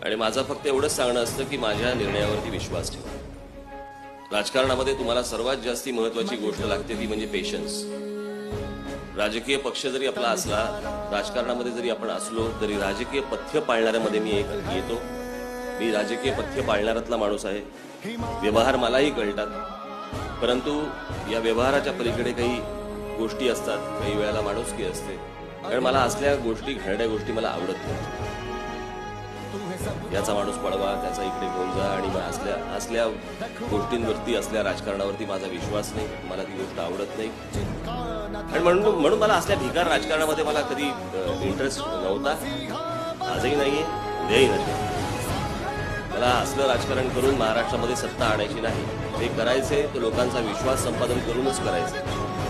आणि माझं फक्त एवढंच सांगणं असतं की माझ्या निर्णयावरती विश्वास ठेवा. राजकारणामध्ये तुम्हाला सर्वात जास्ती महत्वाची गोष्ट लागते ती म्हणजे पेशन्स. राजकीय पक्ष जरी आपला असला, राजकारणामध्ये जरी आपण असलो तरी राजकीय पथ्य पाळणाऱ्यामध्ये मी एक येतो. मी राजकीय पथ्य पाळणाऱ्यातला माणूस आहे. व्यवहार मलाही कळतात, परंतु या व्यवहाराच्या पलीकडे काही गोष्टी असतात, काही वेळेला माणुसकी असते. कारण मला असल्या गोष्टी घडणाऱ्या गोष्टी मला आवडत नाही. याचा माणूस पळवा, त्याचा इकडे घेऊन जा, आणि असल्या गोष्टींवरती, असल्या राजकारणावरती माझा विश्वास नाही. मला ती गोष्ट आवडत नाही. आणि म्हणून मला असल्या भिकार राजकारणामध्ये मला कधी इंटरेस्ट नव्हता, आजही नाहीये, उद्याही नसेल. मला असलं राजकारण करून महाराष्ट्रामध्ये सत्ता आणायची नाही. ते करायचे तर लोकांचा विश्वास संपादन करूनच करायचं.